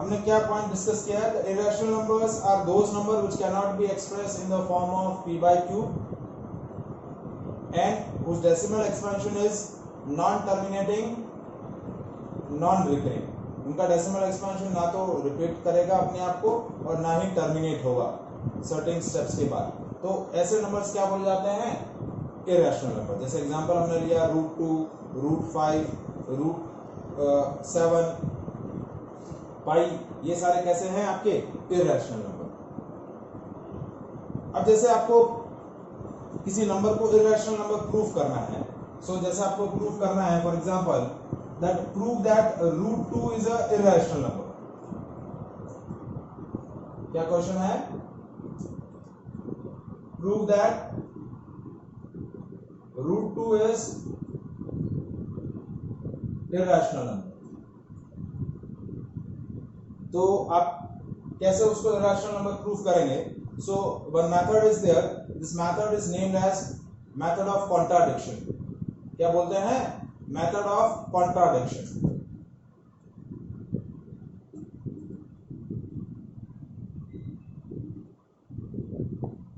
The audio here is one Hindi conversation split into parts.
हमने क्या पॉइंट डिस्कस किया है? The irrational numbers are those number which can not be express in the form of p by q and whose decimal expansion is non terminating non recurring. उनका डेसिमल एक्सपेंशन ना तो रिपीट करेगा अपने आप को और ना ही टर्मिनेट होगा सर्टेन स्टेप्स के बाद. तो ऐसे नंबर्स क्या बोले जाते हैं? Irrational number. जैसे एग्जांपल हमने लिया √2, √5, √7, पाई, ये सारे कैसे हैं आपके? Irrational number. अब जैसे आपको किसी नंबर को इरेशनल नंबर प्रूफ करना है, सो जैसे आपको प्रूफ करना है for example that prove that √2 is a irrational number. क्या क्वेश्चन है? prove that √2 is irrational number. तो आप कैसे उसको irrational number प्रूफ करेंगे? So one method is there. This method is named as method of contradiction. क्या बोलते हैं? Method of contradiction.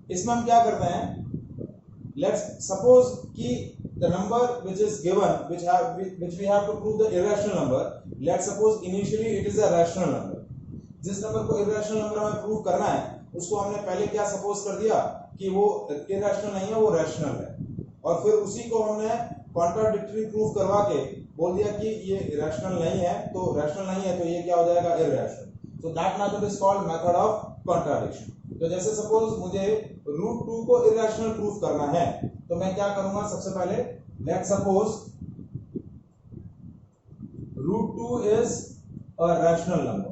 इसमें हम क्या करते हैं? लेट्स सपोज कि the number which is given which we have to prove the irrational number. Let's suppose initially it is a rational number. जिस नंबर को irrational नंबर हमें प्रूव करना है उसको हमने पहले क्या सपोज कर दिया कि वो irrational नहीं है, वो rational है, और फिर उसी को हमने कॉन्ट्राडिक्टरी प्रूफ करवा के बोल दिया कि ये रैशनल नहीं है, तो रैशनल नहीं है तो ये क्या हो जाएगा? Irrational. So that method is called method of contradiction. तो जैसे सपोज मुझे √2 को इरैशनल प्रूफ करना है तो मैं क्या करूंगा? सबसे पहले let's suppose √2 is a rational number.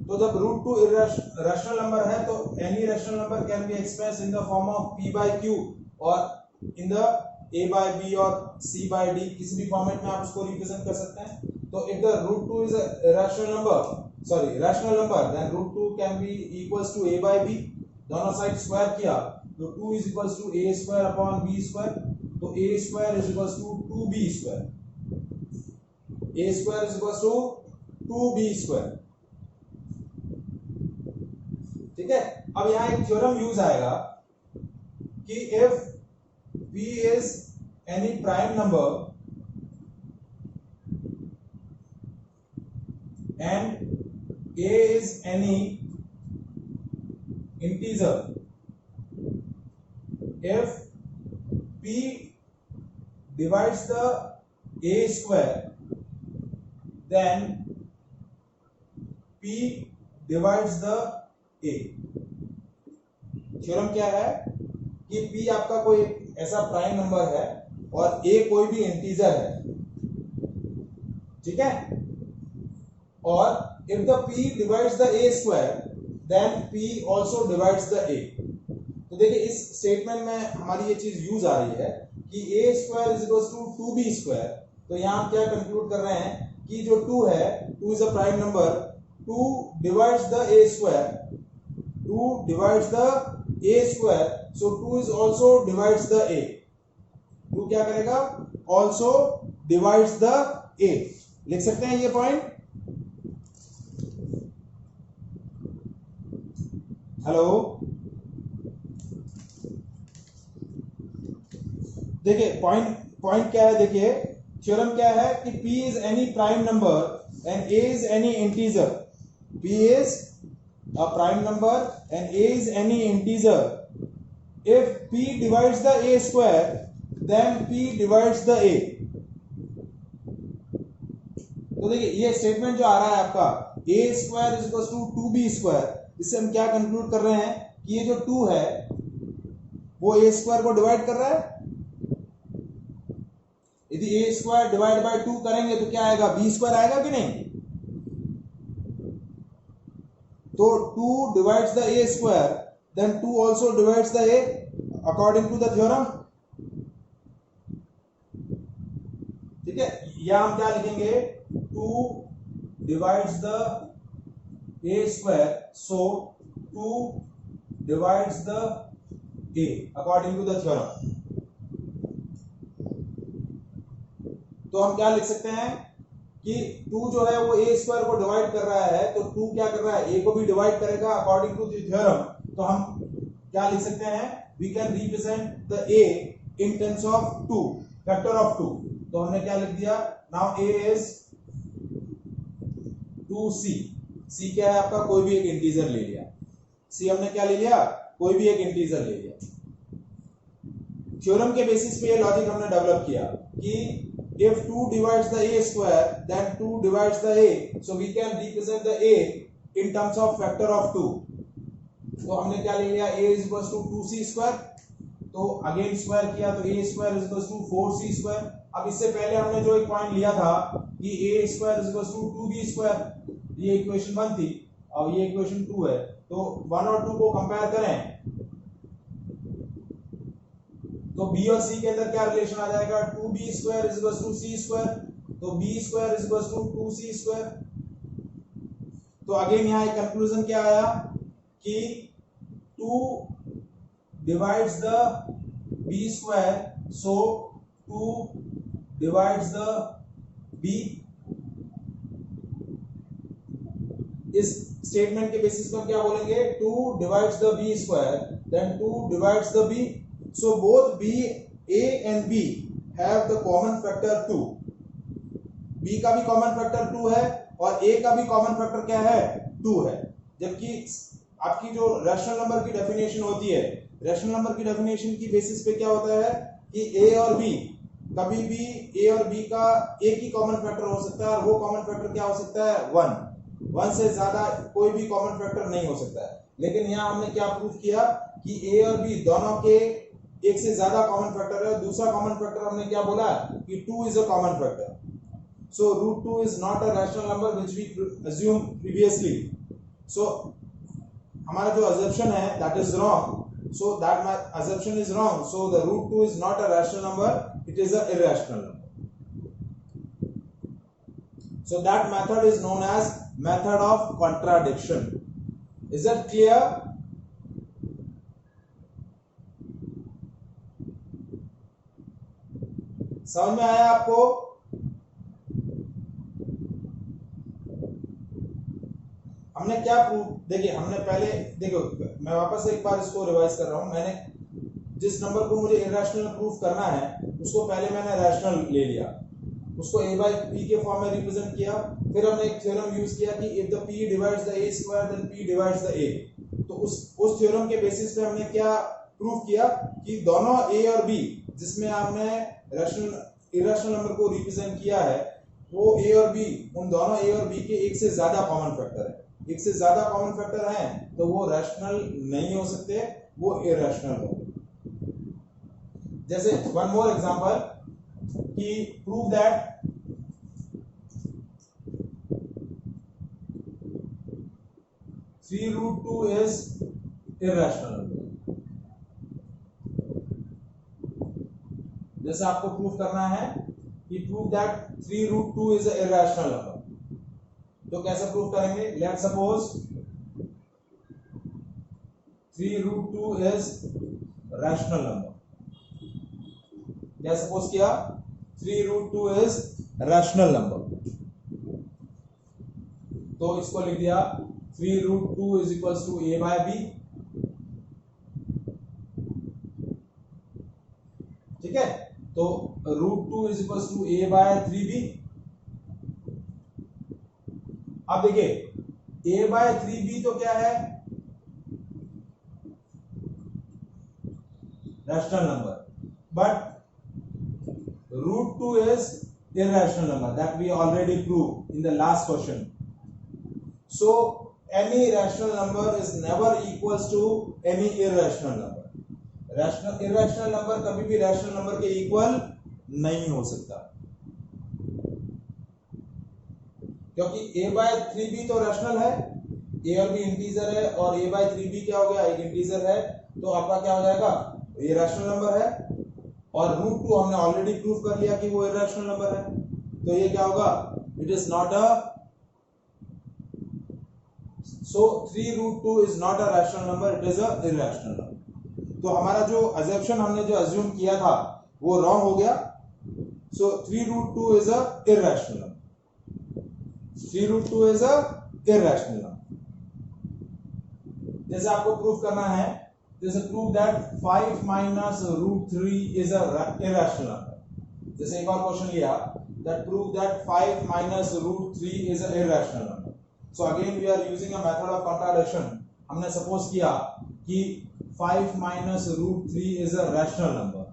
तो जब √2 रैशनल नंबर है तो any rational number can be express in the form of p by q और in the a by b और c by d, किसी भी फॉर्मेट में आप उसको रिप्रेजेंट कर सकते हैं. तो if the √2 is a rational number then √2 can be equals to a by b. दोनों साइड स्क्वायर किया तो 2 is equals to a square upon b square. तो a square is equals to 2b square. a square is equals to 2b square. ठीक है. अब यहाँ एक थ्योरम यूज आएगा कि if p is any prime number and a is any integer, if p divides the a square then p divides the a. Theorem क्या है कि p आपका कोई ऐसा प्राइम नंबर है और a कोई भी इंटीजर है. ठीक है. और if the p divides the a square then p also divides the a. तो देखिए इस स्टेटमेंट में हमारी ये चीज यूज आ रही है कि a square is equals to 2b square. तो यहां हम क्या कंक्लूड कर रहे हैं कि जो 2 है, 2 is a prime number, 2 divides the a square, 2 divides the a square, so 2 is also divides the a. 2 क्या करेगा? Also divides the a. लिख सकते हैं ये पॉइंट? हेलो, देखिए पॉइंट क्या है? देखिए थ्योरम क्या है कि p is any prime number and a is any integer. p is a prime number and a is any integer. If p divides the a square then p divides the a. तो देखिए ये स्टेटमेंट जो आ रहा है आपका a square is equal to 2b square, इससे हम क्या कंक्लूड कर रहे हैं कि ये जो 2 है वो a स्क्वायर को डिवाइड कर रहा है. यदि a स्क्वायर डिवाइड बाय 2 करेंगे तो क्या आएगा? b स्क्वायर आएगा कि नहीं? तो 2 divides the a square then 2 also divides the a according to the theorem. ठीक है. या हम क्या लिखेंगे? 2 divides the a square, so 2 divides the a according to the theorem. तो हम क्या लिख सकते हैं कि 2 जो है वो a स्क्वायर को डिवाइड कर रहा है, तो 2 क्या कर रहा है, a को भी डिवाइड करेगा अकॉर्डिंग टू द थ्योरम। तो हम क्या लिख सकते हैं, we can represent the a in terms of 2, factor of 2। तो हमने क्या लिख दिया, now a is 2c। c क्या है आपका, कोई भी एक इंटीजर ले लिया। c हमने क्या ले लिया, कोई भी एक इंटीजर ले लिया। थ्योरम के बेसिस पे ये लॉजिक हमने डेवलप किया कि if 2 divides the a square, then 2 divides the a, so we can represent the a in terms of factor of 2। तो हमने क्या ले लिया, a is equals to 2c square, तो अगेन स्क्वायर किया तो a square is equals to 4c square। अब इससे पहले हमने जो एक पॉइंट लिया था कि a square is equals to 2b square, ये इक्वेशन 1 थी और ये इक्वेशन 2 है। तो 1 और 2 को कंपेयर करें तो b और c के अंदर क्या रिलेशन आ जाएगा, 2b square is equal to c square, तो b square is equal to 2c square. तो अगेन यहाँ एक कंक्लूजन क्या आया कि 2 divides the b square, so 2 divides the b। इस स्टेटमेंट के बेसिस पर क्या बोलेंगे, 2 divides the b square, then 2 divides the b। So both b, a and b have the common factor 2। b का भी कॉमन फैक्टर 2 है और a का भी कॉमन फैक्टर क्या है, 2 है। जबकि आपकी जो रैशनल नंबर की डेफिनेशन होती है, रैशनल नंबर की डेफिनेशन की बेसिस पे क्या होता है कि a और b, कभी भी a और b का एक ही कॉमन फैक्टर हो सकता है और वो कॉमन फैक्टर क्या हो सकता है, 1 से ज्यादा कोई भी कॉमन फैक्टर नहीं हो सकता है। लेकिन यहाँ हमने क्या प्रूव किया कि a और b दोनों के एक से ज्यादा कॉमन फैक्टर है। दूसरा कॉमन फैक्टर हमने क्या बोला कि 2 is a common factor. So √2 is not a rational number which we assume previously. So हमारा जो अजम्पशन है that is wrong, so that assumption is wrong, so the √2 is not a rational number, it is a irrational number. So that method is known as method of contradiction. Is that clear? समझ में आया आपको? हमने क्या प्रूफ, देखिए हमने पहले, देखो मैं वापस एक बार इसको रिवाइज कर रहा हूं। मैंने जिस नंबर को मुझे इरैशनल प्रूफ करना है उसको पहले मैंने रैशनल ले लिया, उसको a by p के फॉर्म में रिप्रेजेंट किया। फिर हमने एक थ्योरम यूज किया कि if the p divides the a square then p divides the a। तो उस थ्योरम के बेसिस पे हमने क्या प्रूफ किया कि दोनों a और b जिसमें आपने इरैशनल नंबर को रिप्रेजेंट किया है, वो a और b, उन दोनों a और b के एक से ज्यादा कॉमन फैक्टर है। एक से ज्यादा कॉमन फैक्टर हैं तो वो रैशनल नहीं हो सकते, वो इरैशनल होंगे। जैसे वन मोर एग्जांपल कि prove that (3√2) is irrational number। जैसे आपको प्रूफ करना है कि prove that 3√2 is a irrational number, तो कैसे प्रूव करेंगे? Let's suppose 3√2 is rational number। क्या सपोज किया? 3√2 is rational number, तो इसको लिख दिया 3√2 is equals to a by b। ठीक है, तो √2 is equals to a by 3b। अब देखिए a by 3b तो क्या है? Rational number, but √2 is irrational number that we already proved in the last question. So any rational number is never equals to any irrational number। irrational number कभी भी रैशनल नंबर के इक्वल नहीं हो सकता, क्योंकि a by 3b तो रैशनल है, a और b इंटीजर है और a by 3b क्या हो गया? एक इंटीजर है, तो आपका क्या हो जाएगा? ये रैशनल नंबर है। और √2 हमने ऑलरेडी प्रूव कर लिया कि वो इरैशनल नंबर है, तो ये क्या होगा? It is not a, so 3√2 is not a rational number, it is a irrational number. तो हमारा जो अजम्पशन हमने जो अज्यूम किया था वो रॉन्ग हो गया। सो 3√2 is a irrational number. 3 root 2 is a irrational number. जैसे आपको प्रूफ करना है, जैसे prove that 5 minus root 3 is a irrational number. जैसे एक और क्वेश्चन लिया, that prove that 5 minus root 3 is a irrational number. So again we are using a method of contradiction. हमने सपोज किया कि 5 minus root 3 is a rational number.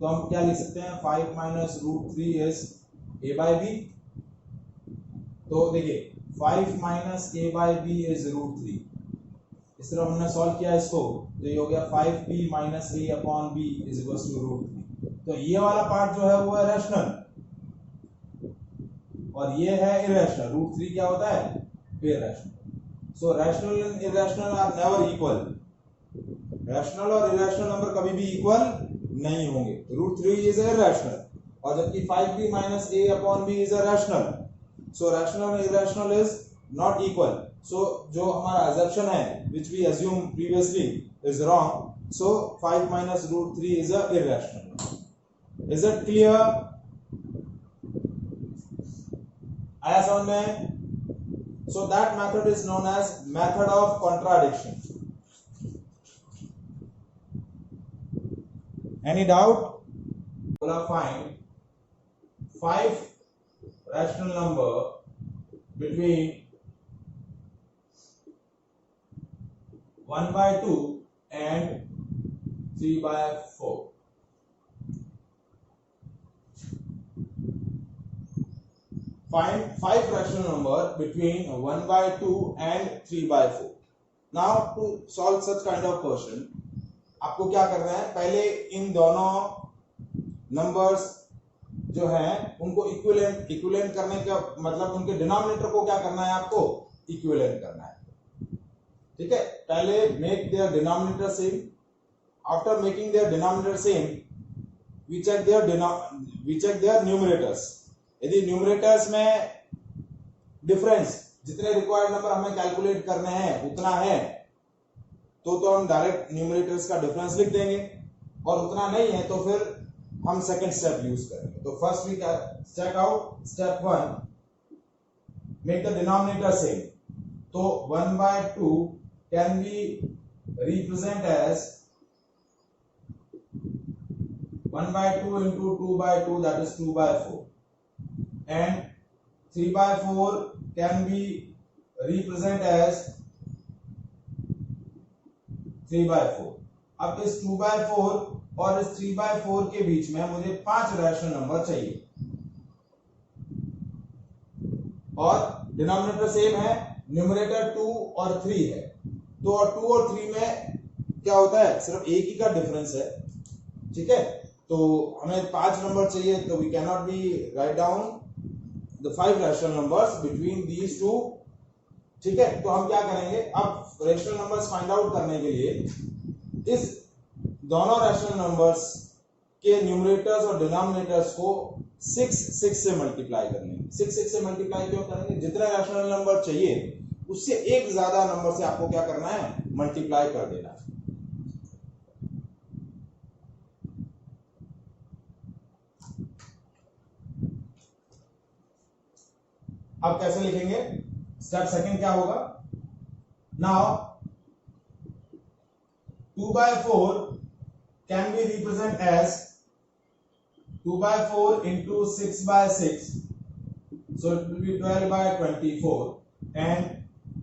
तो हम क्या लिख सकते हैं, 5 minus root 3 is a by b. तो देखिए 5 minus a by b is root 3. इस तरह हमने सॉल्व किया इसको, तो ये हो गया 5b minus a upon b is equals to root 3. तो ये वाला पार्ट जो है वो है रैशनल और ये है इरेशनल. रूट 3 क्या होता है, irrational. So rational and irrational are never equal. Rational और इरेशनल नंबर कभी भी इक्वल नहीं होंगे. रूट 3 इज इरेशनल और जबकि 5b minus a upon b is a rational. So rational and irrational is not equal. So जो हमारा assumption है which we assumed previously is wrong. So 5 minus root 3 is a irrational. Is it clear? आया समझ में? So that method is known as method of contradiction. Any doubt? Find 5 rational number between 1 by 2 and 3 by 4. Find 5 rational number between 1 by 2 and 3 by 4. Now to solve such kind of question, आपको क्या करना है, पहले इन दोनों नंबर्स जो हैं उनको इक्विवेलेंट करने का मतलब उनके डिनोमिनेटर को क्या करना है, आपको इक्विवेलेंट करना है. ठीक है, पहले make their denominator same. After making their denominator same we check their numerators. यदि न्यूमरेटर्स में डिफरेंस जितने रिक्वायर्ड नंबर हमें कैलकुलेट करने हैं उतना है तो हम डायरेक्ट न्यूमरेटर्स का डिफरेंस लिख देंगे, और उतना नहीं है तो फिर हम सेकंड स्टेप यूज करेंगे. तो first we check out step 1, make the denominator same. तो 1 by 2 can be represent as 1 by 2 into 2 by 2, that is 2 by 4, and 3 by 4 can be represent as 3 by 4. अब इस 2 by 4 और इस 3 by 4 के बीच में मुझे 5 रैशनल नंबर चाहिए और डिनोमिनेटर सेम है, न्यूमरेटर 2 और 3 है. तो 2 और 3 में क्या होता है, सिर्फ एक ही का डिफरेंस है. ठीक है, तो हमें 5 नंबर चाहिए, तो we can not be write down the 5 rational numbers between these two. ठीक है, तो हम क्या करेंगे, अब रैशनल नंबर्स फाइंड आउट करने के लिए इस दोनों रैशनल नंबर्स के न्यूमरेटर्स और डिनोमिनेटर्स को 6 से मल्टीप्लाई कर लेंगे. 6 से मल्टीप्लाई क्यों करेंगे, जितने रैशनल नंबर चाहिए उससे एक ज्यादा नंबर से आपको क्या करना है, मल्टीप्लाई कर देना है. अब कैसे लिखेंगे, स्टेप सेकंड क्या होगा, now 2 by 4 can be represented as 2 by 4 into 6 by 6, so it will be 12 by 24, and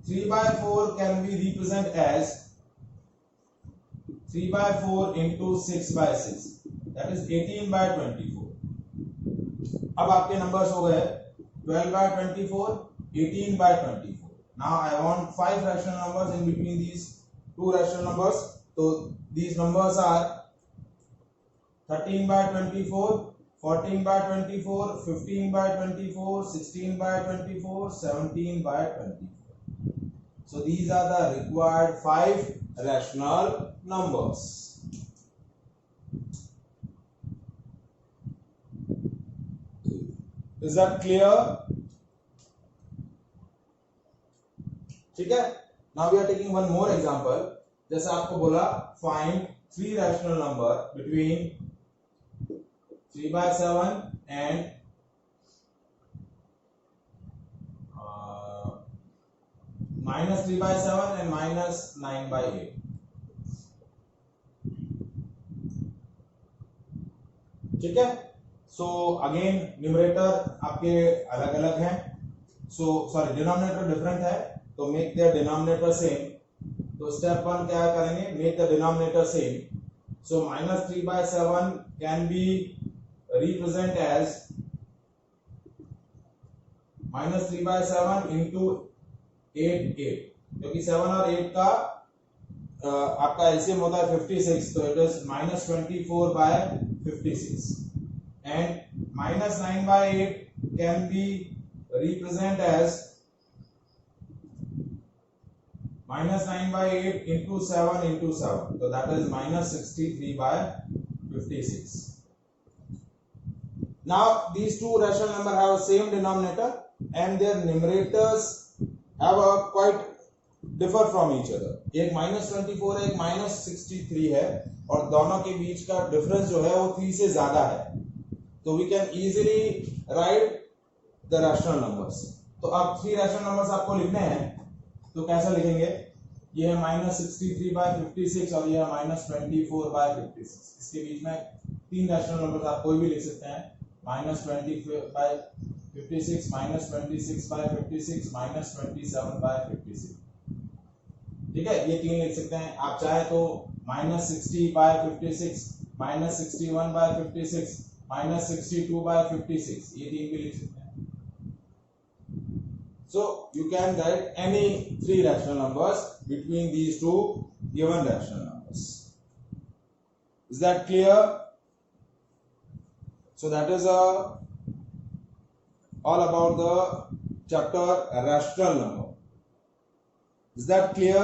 3 by 4 can be represented as 3 by 4 into 6 by 6, that is 18 by 24. अब आपके नंबर्स हो गए 12 by 24, 18 by 24. Now I want 5 rational numbers in between these two rational numbers. So these numbers are 13 by 24, 14 by 24, 15 by 24, 16 by 24, 17 by 24. So these are the required 5 rational numbers. Is that clear? ठीक है, now we are taking one more example. जैसे आपको बोला find 3 rational number between 3 by 7 and -3/7 and -9/8. ठीक है. सो अगेन न्यूमरेटर आपके अलग अलग हैं, सो सॉरी डिनोमिनेटर डिफरेंट है, तो मेक देयर डिनोमिनेटर सेम. तो स्टेप 1 क्या करेंगे, make the denominator same. So -3/7 can be represent as -3/7 into 8, क्योंकि 7 और 8 का आपका एलसीएम होता है 56, तो it is -24/56. And -9/8 can be represent as -9/8 into 7 into 7, so that is -63/56. Now these two rational numbers have the same denominator and their numerators have a quite differ from each other. एक -24 है, एक -63 है, और दोनों के बीच का डिफरेंस जो है वो 3 से ज्यादा है. तो we can easily write the rational numbers. तो अब 3 rational numbers आपको लिखने हैं, तो कैसा लिखेंगे, ये है -63/56 और ये है -24/56. इसके बीच में 3 रैशनल नंबर्स आप कोई भी लिख सकते हैं, -20/56, -26/56, -27/56. ठीक है, ये 3 लिख सकते हैं. आप चाहे तो -60/56, -61/56, -62/56, ये 3 भी लिख सकते हैं. So you can write any 3 rational numbers between these two given rational numbers. Is that clear? So that is all about the chapter rational number. Is that clear?